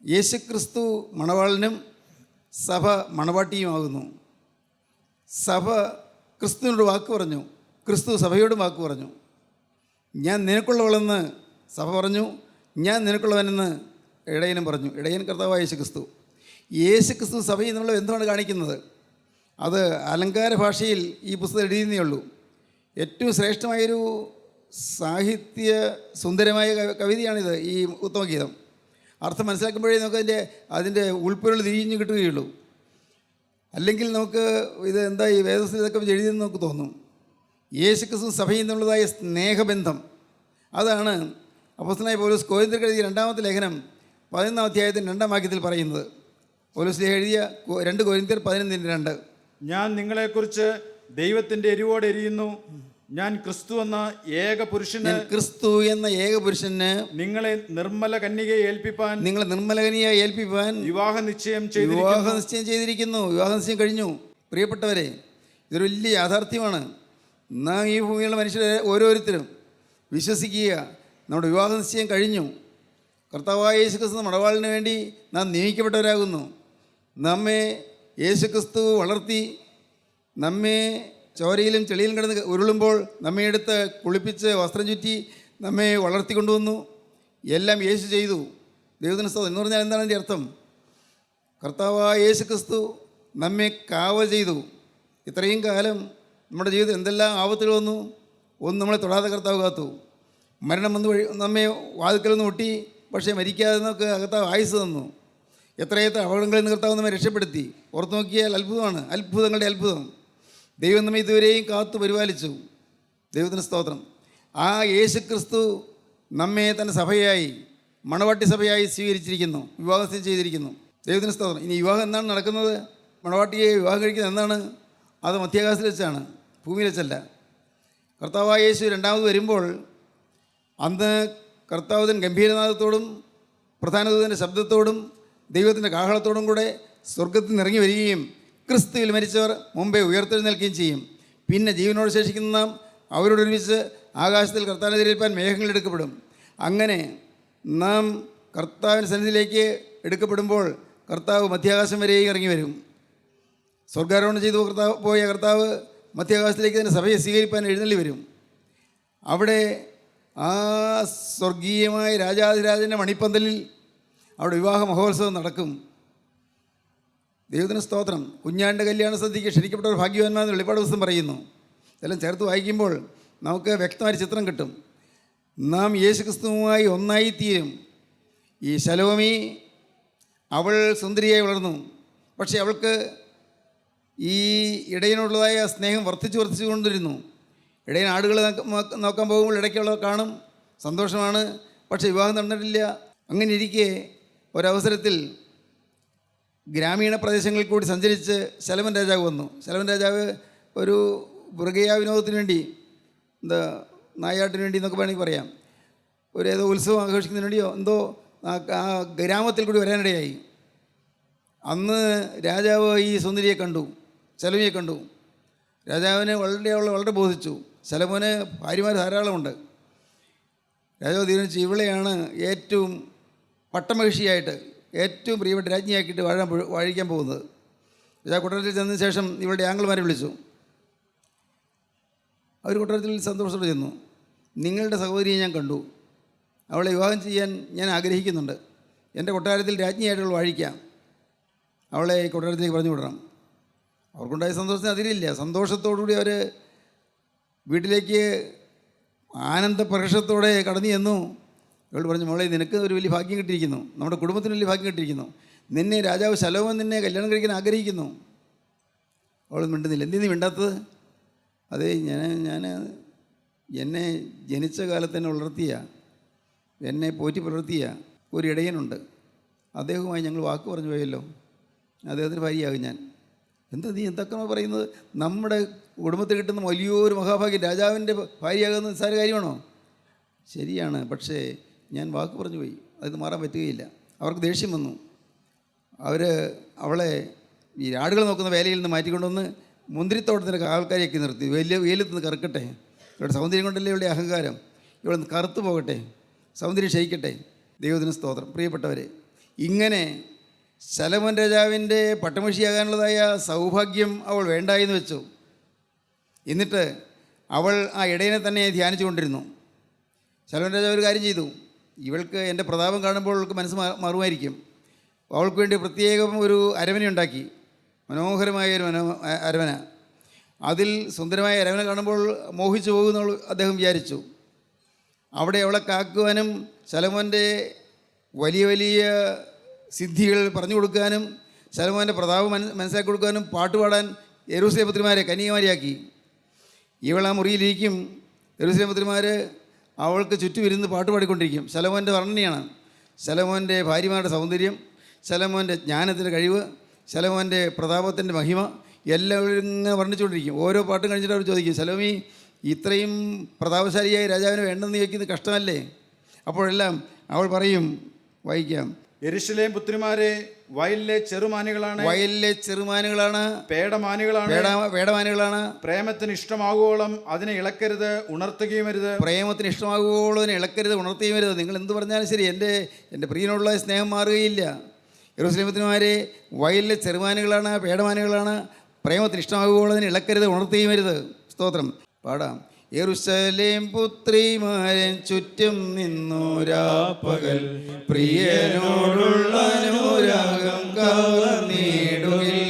യേശുക്രിസ്തു മണവാളനും സഭ മണവാട്ടിയുമാകുന്നു. സഭ ക്രിസ്തുവിനോട് വാക്ക് പറഞ്ഞു, ക്രിസ്തു സഭയോടും വാക്ക് പറഞ്ഞു. ഞാൻ നിനക്കുള്ളവളെന്ന് സഭ പറഞ്ഞു, ഞാൻ നിനക്കുള്ളവനെന്ന് ഇടയനും പറഞ്ഞു. ഇടയൻ കർത്താവായ യേശുക്രിസ്തു. യേശുക്രിസ്തു സഭയിൽ നമ്മൾ എന്താണ് കാണിക്കുന്നത്? അത് അലങ്കാര ഭാഷയിൽ ഈ പുസ്തകം എഴുതിയെന്നേ ഉള്ളൂ. ഏറ്റവും ശ്രേഷ്ഠമായൊരു സാഹിത്യ സുന്ദരമായ കവിതയാണിത്, ഈ ഉത്തമഗീതം. അർത്ഥം മനസ്സിലാക്കുമ്പോഴേ നമുക്ക് അതിൻ്റെ ഉൾപ്പൊരുൾ തിരിഞ്ഞു കിട്ടുകയുള്ളൂ. അല്ലെങ്കിൽ നമുക്ക് ഇത് എന്താ ഈ വേദത്തിൽ ഇതൊക്കെ എഴുതിയെന്ന് നമുക്ക് തോന്നും. യേശുക്രിസ്തു സഭയിൽ നിന്നുള്ളതായ സ്നേഹബന്ധം, അതാണ് അപ്പോസ്തലനായ പൗലോസ് കൊരിന്ത്യർക്ക് എഴുതിയ 2-ാമത്തെ ലേഖനം 11-ാം അധ്യായത്തിൻ്റെ 2-ാം വാക്യത്തിൽ പറയുന്നത്. പൗലോസ് എഴുതിയ 2 കൊരിന്ത്യർ 11:2. ഞാൻ നിങ്ങളെക്കുറിച്ച് ദൈവത്തിൻ്റെ എരിവോടെ എരിയുന്നു. ഞാൻ ക്രിസ്തു എന്ന ഏക പുരുഷന് നിങ്ങളെ നിർമ്മല കന്യകയെ ഏൽപ്പിപ്പാൻ വിവാഹ നിശ്ചയം ചെയ്തിരിക്കുന്നു. വിവാഹ നിശ്ചയം കഴിഞ്ഞു. പ്രിയപ്പെട്ടവരെ, ഇതൊരു വലിയ യാഥാർത്ഥ്യമാണ്. നാം ഈ ഭൂമിയിലുള്ള മനുഷ്യരെ ഓരോരുത്തരും വിശ്വസിക്കുക, നമ്മുടെ വിവാഹ നിശ്ചയം കഴിഞ്ഞു. കർത്താവായ യേശുക്രിസ്തു മണവാളിന് വേണ്ടി നാം നിയമിക്കപ്പെട്ടവരാകുന്നു. നമ്മെ യേശുക്രിസ്തു വളർത്തി, നമ്മെ ചോരയിലും ചെളിയിലും കിടന്ന് ഉരുളുമ്പോൾ നമ്മെ എടുത്ത് കുളിപ്പിച്ച് വസ്ത്രം ചുറ്റി നമ്മെ വളർത്തിക്കൊണ്ടുവന്നു. എല്ലാം യേശു ചെയ്തു. ദൈവത്തിന് സ്തോത്രം. എന്ന് പറഞ്ഞാൽ എന്താണ് അതിൻ്റെ അർത്ഥം? കർത്താവായ യേശുക്രിസ്തു നമ്മെ കാവൽ ചെയ്തു. ഇത്രയും കാലം നമ്മുടെ ജീവിതത്തിൽ എന്തെല്ലാം ആപത്തുകൾ വന്നു, ഒന്നും നമ്മളെ തൊടാതെ കർത്താവ് കാത്തു. മരണം വന്ന് നമ്മെ വാതിക്കലൊന്ന് ഒട്ടി, പക്ഷേ മരിക്കാതെ നമുക്ക് കർത്താവ് ആയുസ് തന്നു. എത്രയെത്ര അപകടങ്ങളിൽ നിന്ന് കർത്താവ് നമ്മെ രക്ഷപ്പെടുത്തി. ഓർത്ത് നോക്കിയാൽ അത്ഭുതമാണ്, അത്ഭുതങ്ങളുടെ അത്ഭുതം. ദൈവം നമ്മെ ഇതുവരെയും കാത്തു പരിപാലിച്ചു. ദൈവത്തിന് സ്തോത്രം. ആ യേശുക്രിസ്തു നമ്മെ തന്നെ സഭയായി, മണവാട്ടി സഭയായി സ്വീകരിച്ചിരിക്കുന്നു, വിവാഹം ചെയ്തിരിക്കുന്നു. ദൈവത്തിന് സ്തോത്രം. ഇനി വിവാഹം എന്താണ് നടക്കുന്നത്? മണവാട്ടിയെ വിവാഹം കഴിക്കുന്നത് എന്താണ്? അത് മധ്യാകാശത്തിൽ വെച്ചാണ്, ഭൂമിയിൽ വെച്ചല്ല. കർത്താവായ യേശു 2ാമത് വരുമ്പോൾ അന്ന് കർത്താവുതൻ ഗംഭീരനാദത്തോടും പ്രധാനദൂതൻ്റെ ശബ്ദത്തോടും ദൈവത്തിൻ്റെ കാഹളത്തോടും കൂടെ സ്വർഗത്തിൽ നിന്ന് ഇറങ്ങി വരികയും ക്രിസ്തുവിൽ മരിച്ചവർ മുമ്പേ ഉയർത്തെഴുന്നേൽക്കുകയും ചെയ്യും. പിന്നെ ജീവനോട് ശേഷിക്കുന്ന നാം അവരോടൊരുമിച്ച് ആകാശത്തിൽ കർത്താവിനെ എതിരേൽപ്പാൻ മേഘങ്ങൾ എടുക്കപ്പെടും. അങ്ങനെ നാം കർത്താവിൻ്റെ സന്നിധിയിലേക്ക് എടുക്കപ്പെടുമ്പോൾ കർത്താവ് മധ്യാകാശം വരെയും ഇറങ്ങി വരും. സ്വർഗാരോഹണം ചെയ്തു പോയ കർത്താവ് മധ്യാകാശത്തിലേക്ക് തന്നെ സഭയെ സ്വീകരിപ്പാൻ എഴുന്നള്ളി വരും. അവിടെ ആ സ്വർഗീയമായ രാജാധിരാജൻ്റെ മണിപ്പന്തലിൽ അവിടെ വിവാഹ മഹോത്സവം നടക്കും. ദൈവത്തിന് സ്തോത്രം. കുഞ്ഞാണ്ട് കല്യാണ സദ്യയ്ക്ക് ക്ഷണിക്കപ്പെട്ടവർ ഭാഗ്യവാന്മാരെന്ന് വെളിപ്പാട് പുസ്തകം പറയുന്നു. ഇതെല്ലാം ചേർത്ത് വായിക്കുമ്പോൾ നമുക്ക് വ്യക്തമായ ചിത്രം കിട്ടും. നാം യേശുക്രിസ്തുവുമായി ഒന്നായിത്തീരും. ഈ ശലോമി, അവൾ സുന്ദരിയായി വളർന്നു. പക്ഷേ അവൾക്ക് ഈ ഇടയനുള്ളതായ സ്നേഹം വർദ്ധിച്ചു കൊണ്ടിരുന്നു. ഇടയൻ ആടുകളെ നോക്കാൻ പോകുമ്പോൾ ഇടയ്ക്കുള്ള കാണും, സന്തോഷമാണ്. പക്ഷേ വിവാഹം നടന്നിട്ടില്ല. അങ്ങനെ ഇരിക്കെ ഒരവസരത്തിൽ ഗ്രാമീണ പ്രദേശങ്ങളിൽ കൂടി സഞ്ചരിച്ച് ശലോമൻ രാജാവ് വന്നു. ശലോമൻ രാജാവ് ഒരു മൃഗയാ വിനോദത്തിന് വേണ്ടി, നായാട്ടിന് വേണ്ടി എന്നൊക്കെ വേണമെങ്കിൽ പറയാം, ഏതോ ഉത്സവം ആഘോഷിക്കുന്നതിന് വേണ്ടിയോ എന്തോ ആ ഗ്രാമത്തിൽ കൂടി വരാനിടയായി. അന്ന് രാജാവ് ഈ സുന്ദരിയെ കണ്ടു, ശലോമിയെ കണ്ടു. രാജാവിന് വളരെ ബോധിച്ചു. ശലോമോന് ഭാര്യമാർ ധാരാളമുണ്ട്. രാജാവ് തീരുമാനിച്ചു, ഇവളെയാണ് ഏറ്റവും പട്ടമഹിഷിയായിട്ട്, ഏറ്റവും പ്രിയപ്പെട്ട രാജ്ഞിയാക്കിയിട്ട് വാഴിക്കാൻ പോകുന്നത്. രാജാവ് കൊട്ടാരത്തിൽ ചെന്നതിന് ശേഷം ഇവളുടെ ആംഗിൾമാരെ വിളിച്ചു. അവർ കൊട്ടാരത്തിൽ സന്തോഷത്തോടെ ചെന്നു. നിങ്ങളുടെ സഹോദരിയെ ഞാൻ കണ്ടു, അവളെ വിവാഹം ചെയ്യാൻ ഞാൻ ആഗ്രഹിക്കുന്നുണ്ട്. എൻ്റെ കൊട്ടാരത്തിൽ രാജ്ഞിയായിട്ടുള്ള വാഴിക്കാം, അവളെ കൊട്ടാരത്തിലേക്ക് പറഞ്ഞു വിടണം. അവർക്കുണ്ടായ സന്തോഷത്തിന് അതിരില്ല. സന്തോഷത്തോടുകൂടി അവർ വീട്ടിലേക്ക് ആനന്ദപ്രകർഷത്തോടെ കടന്നു ചെന്നു. ഇവൾ പറഞ്ഞു, മോളെ നിനക്ക് ഒരു വലിയ ഭാഗ്യം കിട്ടിയിരിക്കുന്നു, നമ്മുടെ കുടുംബത്തിന് വലിയ ഭാഗ്യം കിട്ടിയിരിക്കുന്നു, നിന്നെ രാജാവ് ശലോമോൻ നിന്നെ കല്യാണം കഴിക്കാൻ ആഗ്രഹിക്കുന്നു. അവൾ മിണ്ടുന്നില്ല. എന്തിനു മിണ്ടാത്തത്? അതെ, ഞാൻ എന്നെ ജനിച്ച കാലത്ത് തന്നെ വളർത്തിയ, എന്നെ പോറ്റി പുലർത്തിയ ഒരു ഇടയനുണ്ട്, അദ്ദേഹവുമായി ഞങ്ങൾ വാക്ക് പറഞ്ഞു പോയല്ലോ, അദ്ദേഹത്തിന് ഭാര്യയാകും ഞാൻ. എന്താ നീ എന്തൊക്കെയാണോ പറയുന്നത്? നമ്മുടെ കുടുംബത്തിൽ കിട്ടുന്ന വലിയൊരു മഹാഭാഗ്യം രാജാവിൻ്റെ ഭാര്യയാകുന്ന നിസ്സാര കാര്യമാണോ? ശരിയാണ്, പക്ഷേ ഞാൻ വാക്ക് പറഞ്ഞു പോയി, അത് മാറാൻ പറ്റുകയില്ല. അവർക്ക് ദേഷ്യം വന്നു. അവളെ ഈ ആടുകൾ നോക്കുന്ന വേലയിൽ നിന്ന് മാറ്റിക്കൊണ്ടുവന്ന് മുന്തിരിത്തോട്ടത്തിൻ്റെ ആൾക്കാരെയൊക്കെ നിർത്തി, വലിയ വെയിലത്ത് നിന്ന് കറുക്കട്ടെ, ഇവളുടെ സൗന്ദര്യം കൊണ്ടല്ലേ ഇവളുടെ അഹങ്കാരം, ഇവളൊന്ന് കറുത്തു പോകട്ടെ, സൗന്ദര്യം ക്ഷയിക്കട്ടെ. ദൈവത്തിന് സ്തോത്രം. പ്രിയപ്പെട്ടവരെ, ഇങ്ങനെ ശലോമോൻ രാജാവിൻ്റെ പട്ടമഹിഷിയാകാനുള്ളതായ സൗഭാഗ്യം അവൾ വേണ്ടായെന്ന് വെച്ചു. എന്നിട്ട് അവൾ ആ ഇടയനെ തന്നെ ധ്യാനിച്ചു കൊണ്ടിരുന്നു. ശലോമോൻ രാജാവ് ഒരു കാര്യം ചെയ്തു. ഇവൾക്ക് എൻ്റെ പ്രതാപം കാണുമ്പോൾ അവൾക്ക് മനസ്സ് മാറുമായിരിക്കും. അവൾക്ക് വേണ്ടി പ്രത്യേകം ഒരു അരവനയുണ്ടാക്കി, മനോഹരമായ ഒരു അരവന. അതിൽ സുന്ദരമായ അരവന കാണുമ്പോൾ മോഹിച്ചു പോകുന്ന അദ്ദേഹം വിചാരിച്ചു. അവിടെ അവളെ കാക്കുവാനും ശലോമോൻ്റെ വലിയ വലിയ സിദ്ധികൾ പറഞ്ഞു കൊടുക്കാനും ശലോമോൻ്റെ പ്രതാപം മനസ്സിലാക്കി കൊടുക്കാനും പാട്ടുപാടാൻ യെരൂശലേം പുത്രിമാരെ കന്യകമാരിയാക്കി. ഇവൾ ആ മുറിയിലിരിക്കും. യെരൂശലേം പുത്രിമാർ അവൾക്ക് ചുറ്റും ഇരുന്ന് പാട്ടുപാടിക്കൊണ്ടിരിക്കും. ശലോമോൻ്റെ വർണ്ണനയാണ്, ശലോമോൻ്റെ ഭാര്യമാരുടെ സൗന്ദര്യം, ശലോമോൻ്റെ ജ്ഞാനത്തിൻ്റെ കഴിവ്, ശലോമോൻ്റെ പ്രതാപത്തിൻ്റെ മഹിമ എല്ലാവരും ഇങ്ങനെ വർണ്ണിച്ചുകൊണ്ടിരിക്കും. ഓരോ പാട്ടും കഴിഞ്ഞിട്ട് അവർ ചോദിക്കും, ശലോമി ഇത്രയും പ്രതാപശാലിയായ രാജാവിന് വേണ്ടെന്ന് ചോദിക്കുന്നത് കഷ്ടമല്ലേ? അപ്പോഴെല്ലാം അവൾ പറയും, വായിക്കാം, യെരൂശലേം പുത്രിമാരെ വയലിലെ ചെറുമാനുകളാണ്, പേടമാനുകളാണ്. പ്രേമത്തിന് ഇഷ്ടമാകുവോളം അതിനെ ഇളക്കരുത്, ഉണർത്തുകയും അരുത്. പ്രേമത്തിന് ഇഷ്ടമാകുവോളം അതിനെ ഇളക്കരുത്, ഉണർത്തുകയും അരുത്. നിങ്ങൾ എന്ത് പറഞ്ഞാലും ശരി, എൻ്റെ പ്രിയനോടുള്ള സ്നേഹം മാറുകയില്ല. യെരൂശലേം പുത്രിമാരെ വയലിലെ ചെറുമാനുകളാണ്, പേടമാനുകളാണ്. പ്രേമത്തിന് ഇഷ്ടമാകുവോളം അതിനെ ഇളക്കരുത്, ഉണർത്തുകയും അരുത്. സ്തോത്രം. പാടാം. യെരൂശലേം പുത്രിമാരൻ ചുറ്റും നിന്നോരാപ്പകൽ, പ്രിയനോടുള്ള അനുരാഗം കവർന്നിടുകിൽ.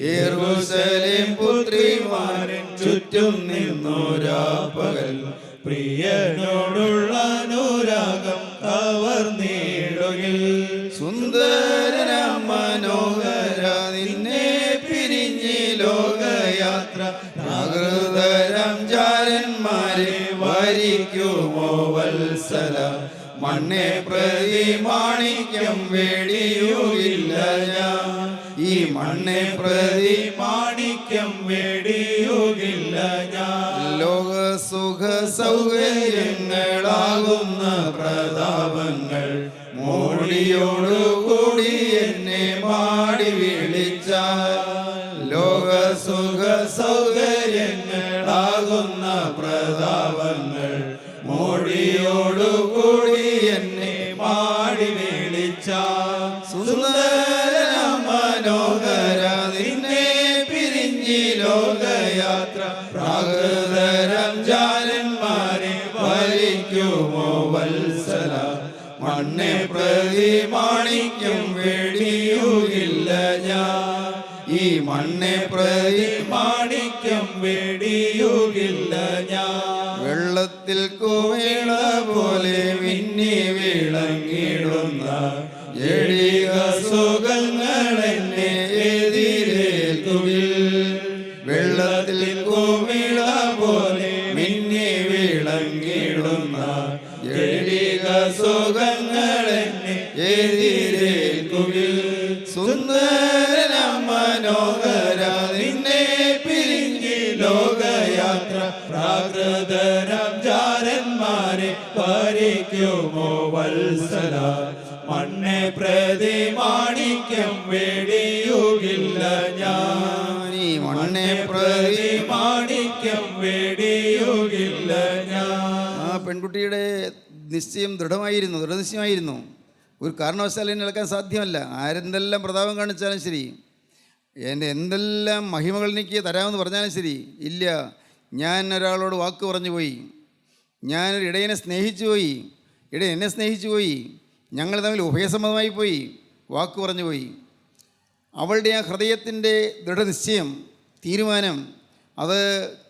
യെരൂശലേം പുത്രിമാരൻ ചുറ്റും നിന്നോരാപ്പകൽ, പ്രിയനോടുള്ള അനുരാഗം കവർന്നിടുകിൽ. സുന്ദര മനോഹര നിന്നെ പിരിഞ്ഞ് ലോകയാത്ര, പ്രാകൃതരം ജാരന്മാരെ വരിക്കുമോ വത്സല. മണ്ണെ പ്രതി മാണിക്യം വേടിയുകില്ല ഞാൻ, ഈ മണ്ണെ പ്രതി മാണിക്യം വേടിയുകില്ല ഞാൻ. ലോക സുഖ സൗകര്യങ്ങളാകുന്ന പ്രതാപങ്ങൾ മോടിയോടുകൂടി എന്നെ മാടി വിളിച്ചാൽ, ലോക സുഖ സൗകര്യങ്ങളാകുന്ന പ്രതാപങ്ങൾ മോടിയോടുകൂടി എന്നെ മാടി വിളിച്ചാൽ. സുന്ദര മനോഹര നിന്നെ പിരിഞ്ഞി ലോകയാത്ര, പ്രാകൃതരം ജാരന്മാരെ വരിക്കുമോ വത്സല. മണ്ണെ പ്രതി മാണിക്യം വേടിയുകില്ല ഞാൻ, ഈ മണ്ണെ പ്രതി മാണിക്യം വേടിയുകില്ല ഞാൻ. വെള്ളത്തിൽ കോവിള പോലെ മിന്നി വിളങ്ങിടുന്ന എളിക സുഖങ്ങൾ എന്നെ എതിരേൽക്കുകിൽ. വെള്ളത്തിൽ കോവിള പോലെ മിന്നി വിളങ്ങിടുന്ന എളിക സുഖങ്ങൾ എന്നെ എതിരേൽക്കുകിൽ. സുന്ദര മനോഹര നിന്നെ പിരിഞ്ഞി ലോകയാത്ര, പ്രാകൃതരം ജാരന്മാരെ വരിക്കുമോ വത്സല. മണ്ണെ പ്രതി മാണിക്യം വേടിയുകില്ല ഞാൻ, ഈ മണ്ണെ പ്രതി മാണിക്യം വേടിയുകില്ല ഞാൻ. ആ പെൺകുട്ടിയുടെ നിശ്ചയം ദൃഢനിശ്ചയമായിരുന്നു. ഒരു കാരണവശാലും എന്നെ ഇളക്കാൻ സാധ്യമല്ല. ആരെന്തെല്ലാം പ്രതാപം കാണിച്ചാലും ശരി, എൻ്റെ എന്തെല്ലാം മഹിമകൾ എനിക്ക് തരാമെന്ന് പറഞ്ഞാലും ശരി, ഇല്ല, ഞാൻ ഒരാളോട് വാക്ക് പറഞ്ഞു പോയി, ഞാനൊരു ഇടയനെ സ്നേഹിച്ചു പോയി, ഇടയൻ എന്നെ സ്നേഹിച്ചു പോയി, ഞങ്ങൾ തമ്മിൽ ഉഭയസമ്മതമായി പോയി, വാക്ക് പറഞ്ഞു പോയി. അവളുടെ ആ ഹൃദയത്തിൻ്റെ ദൃഢനിശ്ചയം, തീരുമാനം, അത്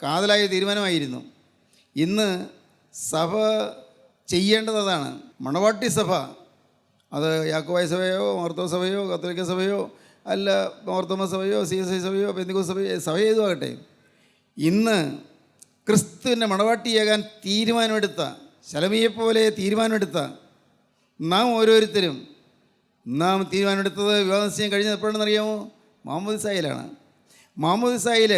കാതലായ തീരുമാനമായിരുന്നു. ഇന്ന് സഭ ചെയ്യേണ്ടത് അതാണ്. മണവാട്ടി സഭ, അത് യാക്കോബായ സഭയോ മാർത്തോമ സഭയോ കത്തോലിക്ക സഭയോ അല്ല മാർത്തോമ സഭയോ CSI സഭയോ പെന്തിക്കോസ്ത് സഭയോ സഭ ഏതുമാകട്ടെ, ഇന്ന് ക്രിസ്തുവിൻ്റെ മണവാട്ടിയാകാൻ തീരുമാനമെടുത്ത, ശലമിയെപ്പോലെ തീരുമാനമെടുത്ത നാം ഓരോരുത്തരും തീരുമാനമെടുത്തത് വിവാഹ നിശ്ചയം കഴിഞ്ഞത് എപ്പോഴാണെന്ന് അറിയാമോ? മാമോദിസായിലാണ്. മാമോദിസായിൽ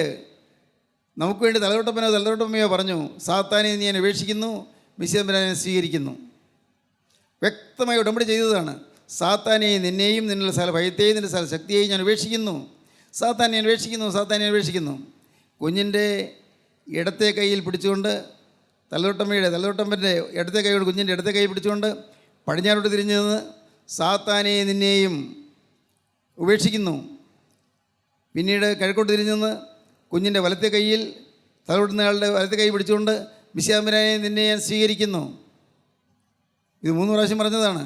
നമുക്ക് വേണ്ടി തലതൊട്ടപ്പനയോ പറഞ്ഞു, സാത്താനെ നീ ഞാൻ അപേക്ഷിക്കുന്നു, മിശിഹായെ സ്വീകരിക്കുന്നു. വ്യക്തമായി ഉടമ്പടി ചെയ്തതാണ്. സാത്താനെയും നിന്നെയും നിന്നുള്ള സ്ഥല ഭയത്തെയും നിൻ്റെ സ്ഥല ശക്തിയെയും ഞാൻ ഉപേക്ഷിക്കുന്നു. സാത്താനെ അപേക്ഷിക്കുന്നു. കുഞ്ഞിൻ്റെ ഇടത്തെ കൈയിൽ പിടിച്ചുകൊണ്ട് തലതൊട്ടപ്പൻ്റെ ഇടത്തെ കൈയോട് കുഞ്ഞിൻ്റെ ഇടത്തെ കൈ പിടിച്ചുകൊണ്ട് പടിഞ്ഞാറോട്ട് തിരിഞ്ഞു നിന്ന് സാത്താനെ നിന്നെയും ഉപേക്ഷിക്കുന്നു. പിന്നീട് കിഴക്കോട്ട് തിരിഞ്ഞു നിന്ന് കുഞ്ഞിൻ്റെ വലത്തെ കൈയിൽ തലവിടുന്നയാളുടെ വലത്തെ കൈ പിടിച്ചുകൊണ്ട് മിശിഹായെ നിന്നെ ഞാൻ സ്വീകരിക്കുന്നു. ഇത് 3 പ്രാവശ്യം പറഞ്ഞതാണ്.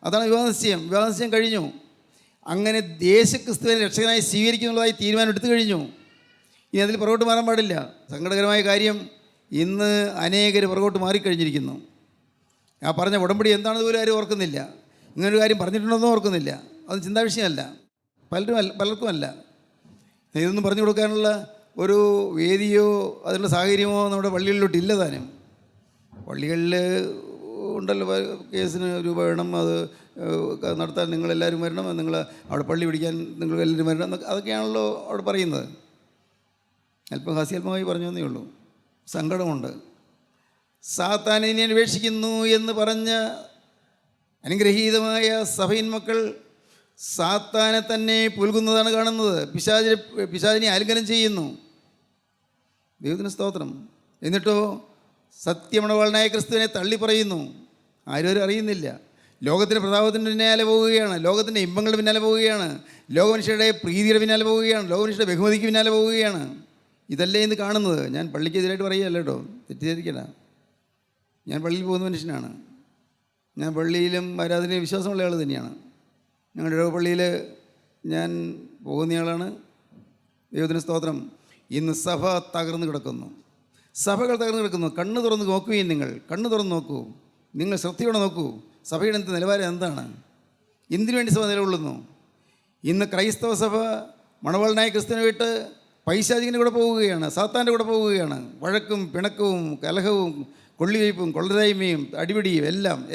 അതാണ് വിവാഹ നിശ്ചയം കഴിഞ്ഞു. അങ്ങനെ യേശുക്രിസ്തുവിനെ രക്ഷകനായി സ്വീകരിക്കുന്നുള്ളതായി തീരുമാനം എടുത്തു കഴിഞ്ഞു. ഇനി അതിൽ പുറകോട്ട് മാറാൻ പാടില്ല. സങ്കടകരമായ കാര്യം, ഇന്ന് അനേകർ പുറകോട്ട് മാറിക്കഴിഞ്ഞിരിക്കുന്നു. ആ പറഞ്ഞ ഉടമ്പടി എന്താണെന്ന് പോലും ആരും ഓർക്കുന്നില്ല. ഇങ്ങനൊരു കാര്യം പറഞ്ഞിട്ടുണ്ടെന്നും ഓർക്കുന്നില്ല. അത് ചിന്താ വിഷയമല്ല, പലർക്കുമല്ല. ഇതൊന്നും പറഞ്ഞു കൊടുക്കാനുള്ള ഒരു വേദിയോ അതിനുള്ള സാഹചര്യമോ നമ്മുടെ പള്ളികളിലോട്ടില്ല താനും. പള്ളികളിൽ ഉണ്ടല്ലോ, കേസിന് രൂപ വേണം, അത് നടത്താൻ നിങ്ങളെല്ലാവരും വരണം, നിങ്ങൾ അവിടെ പള്ളി പിടിക്കാൻ നിങ്ങളെല്ലാവരും വരണം എന്നൊക്കെ, അതൊക്കെയാണല്ലോ അവിടെ പറയുന്നത്. അല്പം ഹാസ്യാത്മകമായി പറഞ്ഞേ ഉള്ളൂ. സങ്കടമുണ്ട്. സാത്താനെ ഞാൻ അപേക്ഷിക്കുന്നു എന്ന് പറഞ്ഞ അനുഗ്രഹീതമായ സഭയിൻ മക്കൾ സാത്താനെ തന്നെ പുൽകുന്നതാണ് കാണുന്നത്. പിശാചിനെ ആലിംഗനം ചെയ്യുന്നു. ദൈവത്തിന് സ്തോത്രം. എന്നിട്ടോ സത്യമണവാളനായ ക്രിസ്തുവിനെ തള്ളി പറയുന്നു. ആരും അറിയുന്നില്ല. ലോകത്തിൻ്റെ പ്രതാപത്തിൻ്റെ പിന്നാലെ പോവുകയാണ്, ലോകത്തിൻ്റെ ഇമ്പങ്ങളുടെ പിന്നാലെ പോവുകയാണ്, ലോകമനുഷ്യരുടെ പ്രീതിയുടെ പിന്നാലെ പോവുകയാണ്, ലോകമനുഷ്യരുടെ ബഹുമതിക്ക് പിന്നാലെ പോവുകയാണ്. ഇതല്ലേ ഇന്ന് കാണുന്നത്. ഞാൻ പള്ളിക്കെതിരായിട്ട് പറയുകയല്ല കേട്ടോ, തെറ്റിദ്ധരിക്കണ്ട. ഞാൻ പള്ളിയിൽ പോകുന്ന മനുഷ്യനാണ്. ഞാൻ പള്ളിയിലും ആരാധനയിൽ വിശ്വാസമുള്ള ആൾ തന്നെയാണ്. ഞങ്ങളുടെ ഇടവപ്പള്ളിയിൽ ഞാൻ പോകുന്നയാളാണ്. ദൈവത്തിന് സ്തോത്രം. ഇന്ന് സഭ തകർന്നു കിടക്കുന്നു, സഭകൾ തകർന്നു കിടക്കുന്നു. കണ്ണ് തുറന്ന് നോക്കുകയും കണ്ണ് തുറന്ന് നോക്കൂ, നിങ്ങൾ ശ്രദ്ധയോടെ നോക്കൂ. സഭയുടെ നിലവാരം എന്താണ്? എന്തിനു വേണ്ടി സഭ നിലകൊള്ളുന്നു? ഇന്ന് ക്രൈസ്തവ സഭ മണവാളനായ ക്രിസ്തുവിനെ വിട്ട് പൈശാചികൻ്റെ കൂടെ പോവുകയാണ്, സാത്താൻ്റെ കൂടെ പോവുകയാണ്. വഴക്കും പിണക്കവും കലഹവും കൊള്ളിവയ്പ്പും കൊള്ളരായ്മയും അടിപിടിയും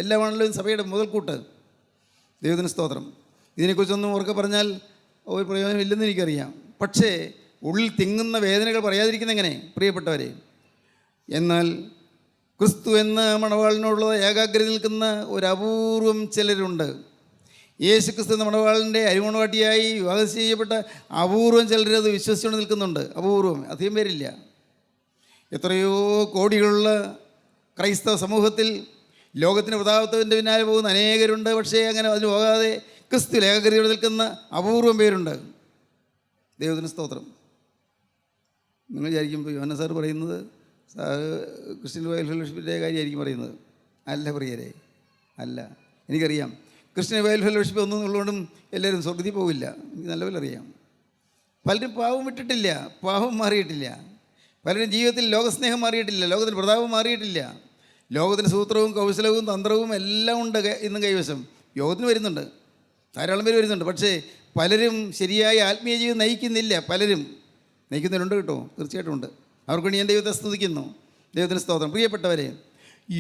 എല്ലാമാണല്ലോ സഭയുടെ മുതൽക്കൂട്ട്. ദൈവത്തിന് സ്തോത്രം. ഇതിനെക്കുറിച്ചൊന്നും ഉറക്കെ പറഞ്ഞാൽ ഒരു പ്രയോജനമില്ലെന്ന് എനിക്കറിയാം. പക്ഷേ ഉള്ളിൽ തിങ്ങുന്ന വേദനകൾ പറയാതിരിക്കുന്ന എങ്ങനെ പ്രിയപ്പെട്ടവരെ? എന്നാൽ ക്രിസ്തു എന്ന മണവാളിനോടുള്ള ഏകാഗ്രത നിൽക്കുന്ന ഒരു അപൂർവം ചിലരുണ്ട്. യേശു ക്രിസ്തു എന്ന മണവാളിൻ്റെ അരിമണവാട്ടിയായി വിവാഹം ചെയ്യപ്പെട്ട അപൂർവം ചിലരത് വിശ്വസിച്ചുകൊണ്ട് നിൽക്കുന്നുണ്ട്. അപൂർവം, അധികം പേരില്ല. എത്രയോ കോടികളുള്ള ക്രൈസ്തവ സമൂഹത്തിൽ ലോകത്തിൻ്റെ പ്രതാപത്തിൻ്റെ പിന്നാലെ പോകുന്ന അനേകരുണ്ട്. പക്ഷേ അങ്ങനെ അതിന് പോകാതെ ക്രിസ്തു ഏകാഗ്രതയോടെ നിൽക്കുന്ന അപൂർവം പേരുണ്ട്. ദൈവത്തിന് സ്തോത്രം. നിങ്ങൾ വിചാരിക്കുമ്പോൾ യോഹന്നാൻ സാർ പറയുന്നത് ക്രിസ്ത്യൻ ബൈബിൾ ഫെലോഷിപ്പിൻ്റെ കാര്യമായിരിക്കും പറയുന്നത്. അല്ല പ്രിയരെ, അല്ല. എനിക്കറിയാം ക്രിസ്ത്യൻ ബൈബിൾ ഫെലോഷിപ്പ് ഒന്നുള്ളതുകൊണ്ടും എല്ലാവരും സ്വർഗത്തിൽ പോവില്ല. എനിക്ക് നല്ലപോലെ അറിയാം. പലരും പാവം വിട്ടിട്ടില്ല, പാവം മാറിയിട്ടില്ല. പലരും ജീവിതത്തിൽ ലോകസ്നേഹം മാറിയിട്ടില്ല, ലോകത്തിൻ്റെ പ്രതാപം മാറിയിട്ടില്ല. ലോകത്തിൻ്റെ സൂത്രവും കൗശലവും തന്ത്രവും എല്ലാം ഉണ്ട് ഇന്നും കൈവശം. യോഗത്തിന് വരുന്നുണ്ട്, ധാരാളം പേര് വരുന്നുണ്ട്. പക്ഷേ പലരും ശരിയായ ആത്മീയ ജീവിതം നയിക്കുന്നില്ല. പലരും നയിക്കുന്നവരുണ്ട് കേട്ടോ, തീർച്ചയായിട്ടും ഉണ്ട്. അവർക്ക് വേണ്ടി ഞാൻ ദൈവത്തെ സ്തുതിക്കുന്നു. ദൈവത്തിന് സ്തോത്രം. പ്രിയപ്പെട്ടവരെ,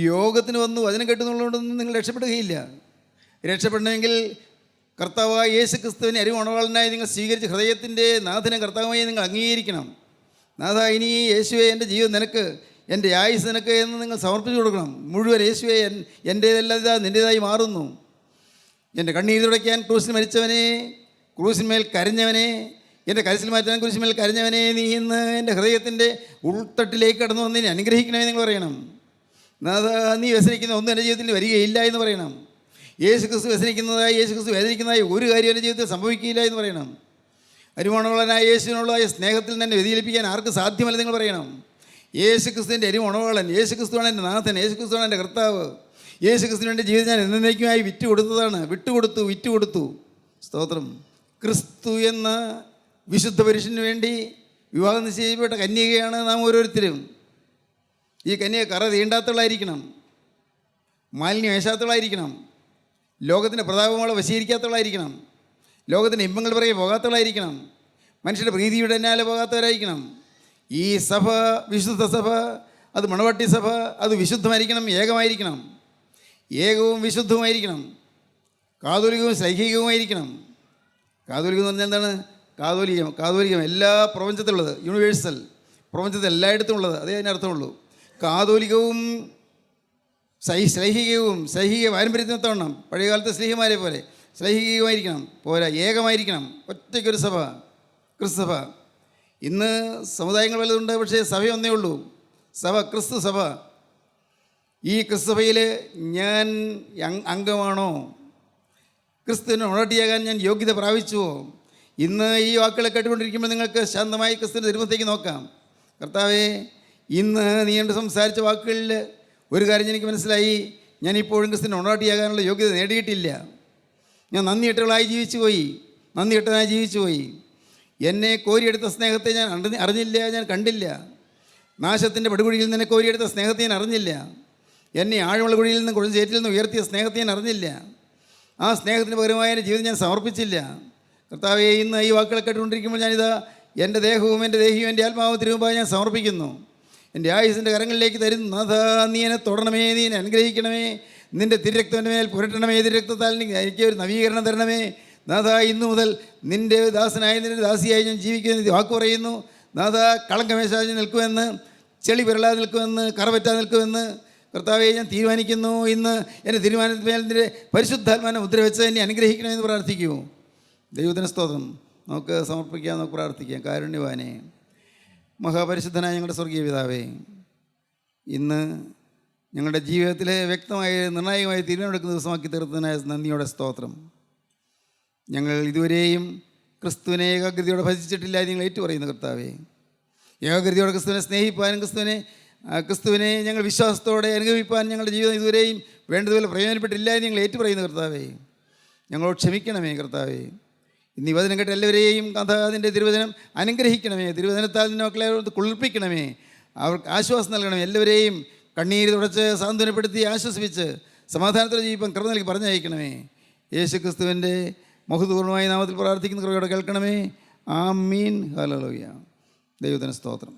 യോഗത്തിന് വന്നു വചനം കേട്ടുന്നുള്ളതുകൊണ്ടൊന്നും നിങ്ങൾ രക്ഷപ്പെടുകയില്ല. രക്ഷപ്പെടണമെങ്കിൽ കർത്താവായ യേശു ക്രിസ്തുവിനെ അരിമണവാളനായി നിങ്ങൾ സ്വീകരിച്ച് ഹൃദയത്തിൻ്റെ നാഥനും കർത്താവായി നിങ്ങൾ അംഗീകരിക്കണം. നാഥ, ഇനി യേശുവെ എൻ്റെ ജീവിതം നിനക്ക്, എൻ്റെ ആയുസ് നിനക്ക് എന്ന് നിങ്ങൾ സമർപ്പിച്ചു കൊടുക്കണം. മുഴുവൻ യേശുവെ എൻ്റേതല്ലാതെ നിൻ്റേതായി മാറുന്നു. എൻ്റെ കണ്ണീര് തുടയ്ക്കാൻ ക്രൂസിൽ മരിച്ചവനെ, ക്രൂസിന്മേൽ കരഞ്ഞവനെ, എൻ്റെ കരച്ചിൽ മാറ്റാൻ കുരിശിന്മേൽ കരഞ്ഞവനെ, നീ ഇന്ന് എൻ്റെ ഹൃദയത്തിൻ്റെ ഉൾത്തട്ടിലേക്ക് കടന്നു വന്നതിനെ അനുഗ്രഹിക്കണമെന്ന് നിങ്ങൾ പറയണം. നാഥ, നീ വ്യസനിക്കുന്ന ഒന്നും എൻ്റെ ജീവിതത്തിൽ വരികയില്ല എന്ന് പറയണം. യേശു ക്രിസ്തു വ്യസനിക്കുന്നതായി, യേശു ക്രിസ്തു വേദനിക്കുന്നതായി ഒരു കാര്യം എൻ്റെ ജീവിതത്തിൽ സംഭവിക്കില്ല എന്ന് പറയണം. അരിമണവാളനായ യേശുവിനുള്ളതായ സ്നേഹത്തിൽ തന്നെ വ്യതിചലിപ്പിക്കാൻ ആർക്ക് സാധ്യമല്ല നിങ്ങൾ പറയണം. യേശു ക്രിസ്തുവിൻ്റെ അരിമണവാളൻ, യേശു ക്രിസ്തുവാണ് എൻ്റെ നാഥൻ, യേശു ക്രിസ്തുവാണ് എൻ്റെ കർത്താവ്. യേശു ക്രിസ്തുവിൻ്റെ ജീവിതം ഞാൻ എന്നേക്കുമായി വിറ്റുകൊടുത്തു. സ്തോത്രം. ക്രിസ്തു എന്ന വിശുദ്ധ പുരുഷന് വേണ്ടി വിവാഹം നിശ്ചയിക്കപ്പെട്ട കന്യകയാണ് നാം ഓരോരുത്തരും. ഈ കന്യക കറ തീണ്ടാത്തവളായിരിക്കണം, മാലിന്യം വേശാത്തവളായിരിക്കണം, ലോകത്തിൻ്റെ പ്രതാപങ്ങളെ വശീകരിക്കാത്തവളായിരിക്കണം, ലോകത്തിൻ്റെ ഇമ്പങ്ങൾ പുറകെ പോകാത്തവളായിരിക്കണം, മനുഷ്യരുടെ പ്രീതിയുടെ എന്നാലെ പോകാത്തവരായിരിക്കണം. ഈ സഭ, വിശുദ്ധ സഭ, അത് മണവാട്ടി സഭ, അത് വിശുദ്ധമായിരിക്കണം, ഏകമായിരിക്കണം. ഏകവും വിശുദ്ധവുമായിരിക്കണം, കാതോലികവും ശ്ലൈഹികവുമായിരിക്കണം. കാതോലികം എന്ന് പറഞ്ഞാൽ എന്താണ്? കാതോലികം എല്ലാ പ്രപഞ്ചത്തിലുള്ളത്, യൂണിവേഴ്സൽ, പ്രപഞ്ചത്തിൽ എല്ലായിടത്തും ഉള്ളത്, അതേ അതിനർത്ഥമുള്ളൂ. കാതോലികവും ശ്ലൈഹിക പാരമ്പര്യത്തിനൊത്തവണ്ണം പഴയകാലത്തെ സ്ലീഹന്മാരെ പോലെ ശ്ലൈഹികമായിരിക്കണം, പോരാ ഏകമായിരിക്കണം. ഒറ്റയ്ക്കൊരു സഭ, ക്രിസ്തുസഭ. ഇന്ന് സമുദായങ്ങൾ വലുതുണ്ട്, പക്ഷേ സഭ ഒന്നേ ഉള്ളൂ, സഭ, ക്രിസ്തു സഭ. ഈ ക്രിസ്തുസഭയിൽ ഞാൻ അംഗമാണോ? ക്രിസ്തുവിന് ഉണട്ടിയാകാൻ ഞാൻ യോഗ്യത പ്രാപിച്ചുവോ? ഇന്ന് ഈ വാക്കുകളെ കേട്ടുകൊണ്ടിരിക്കുമ്പോൾ നിങ്ങൾക്ക് ശാന്തമായി ക്രിസ്തുവിൻ്റെ തിരുമുഖത്തേക്ക് നോക്കാം. കർത്താവേ, ഇന്ന് നീ എൻ്റെ സംസാരിച്ച വാക്കുകളിൽ ഒരു കാര്യം എനിക്ക് മനസ്സിലായി, ഞാനിപ്പോഴും ക്രിസ്തുവിന് ഉണട്ടിയാകാനുള്ള യോഗ്യത നേടിയിട്ടില്ല. ഞാൻ നന്ദികെട്ടവളായി നന്ദികെട്ടനായി ജീവിച്ചു പോയി. എന്നെ കോരിയെടുത്ത സ്നേഹത്തെ ഞാൻ അറിഞ്ഞില്ല, ഞാൻ കണ്ടില്ല. നാശത്തിൻ്റെ പടുകുഴിയിൽ നിന്ന് കോരിയെടുത്ത സ്നേഹത്തെ ഞാൻ അറിഞ്ഞില്ല. എന്നെ ആഴമുള്ള കുഴിയിൽ നിന്ന് കുഴഞ്ചേറ്റിൽ നിന്ന് ഉയർത്തിയ സ്നേഹത്തെ ഞാൻ അറിഞ്ഞില്ല. ആ സ്നേഹത്തിന് പകരമായ എൻ്റെ ജീവിതം ഞാൻ സമർപ്പിച്ചില്ല. കർത്താവേ, ഇന്ന് ഈ വാക്കുകൾ കേട്ടുകൊണ്ടിരിക്കുമ്പോൾ ഞാനിതാ എൻ്റെ ദേഹവും എൻ്റെ ദേഹിയും എൻ്റെ ആത്മാവും തിരുമുമ്പായി ഞാൻ സമർപ്പിക്കുന്നു. എൻ്റെ ആയുസിൻ്റെ കരങ്ങളിലേക്ക് തരുന്നു. നാഥാ, നീ എന്നെ തൊടണമേ, നീ എന്നെ അനുഗ്രഹിക്കണമേ, നിൻ്റെ തിരുരക്തത്തിൻ്റെ മേൽ പുരട്ടണമേ, തിരുരക്തത്താൽ എനിക്ക് ഒരു നവീകരണം തരണമേ. നാഥാ, ഇന്നു മുതൽ നിൻ്റെ ദാസനായി നിൻ്റെ ദാസിയായി ഞാൻ ജീവിക്കുന്ന വാക്ക് പറയുന്നു. നാഥാ, കളങ്കമേശാചി നിൽക്കുമെന്ന്, ചെളി പിരളാതെ നിൽക്കുമെന്ന്, കറപറ്റാതെ നിൽക്കുമെന്ന് കർത്താവെ ഞാൻ തീരുമാനിക്കുന്നു. ഇന്ന് എൻ്റെ തീരുമാനത്തിന്മേൽ നിൻ്റെ പരിശുദ്ധാത്മാനെ മുദ്ര വെച്ച് എന്നെ അനുഗ്രഹിക്കണമെന്ന് പ്രാർത്ഥിക്കൂ. ദൈവത്തിന് സ്തോത്രം. നമുക്ക് സമർപ്പിക്കാം, നമുക്ക് പ്രാർത്ഥിക്കാം. കാരുണ്യവാനെ, മഹാപരിശുദ്ധനായ ഞങ്ങളുടെ സ്വർഗീയ പിതാവേ, ഇന്ന് ഞങ്ങളുടെ ജീവിതത്തിലെ വ്യക്തമായ നിർണായകമായ തീരുമാനമെടുക്കുന്ന ദിവസമാക്കി തീർത്തതിനായ നന്ദിയോടെ സ്തോത്രം. ഞങ്ങൾ ഇതുവരെയും ക്രിസ്തുവിനെ ഏകാഗ്രതയോടെ ഭജിച്ചിട്ടില്ല, നിങ്ങൾ ഏറ്റുപറയുന്നു കർത്താവേ. ഏകാഗ്രതയോടെ ക്രിസ്തുവിനെ സ്നേഹിപ്പാനും ക്രിസ്തുവിനെ ഞങ്ങൾ വിശ്വാസത്തോടെ അനുഗമിപ്പാൻ ഞങ്ങളുടെ ജീവിതം ഇതുവരെയും വേണ്ടതുപോലെ പ്രയോജനപ്പെട്ടില്ല എന്ന് ഞങ്ങൾ ഏറ്റുപറയുന്നു കർത്താവേ. ഞങ്ങളോട് ക്ഷമിക്കണമേ കർത്താവേ. ഇന്ന് ഈ വചനം കേട്ട എല്ലാവരെയും അതിൻ്റെ തിരുവചനം അനുഗ്രഹിക്കണമേ. തിരുവചനത്താൽ നിന്നെ മക്കളെ കുളിർപ്പിക്കണമേ, അവർക്ക് ആശ്വാസം നൽകണമേ. എല്ലാവരെയും കണ്ണീര് തുടച്ച് സാന്ത്വനപ്പെടുത്തി ആശ്വസിപ്പിച്ച് സമാധാനത്തോടെ ജീവിപ്പം കൃപ നൽകി പറഞ്ഞയക്കണമേ. യേശു ക്രിസ്തുവിൻ്റെ മഹത്വപൂർണ്ണമായ നാമത്തിൽ പ്രാർത്ഥിക്കുന്ന കൃപയോടെ കേൾക്കണമേ. ആമീൻ. ഹല്ലേലൂയ. ദൈവത്തിന് സ്തോത്രം.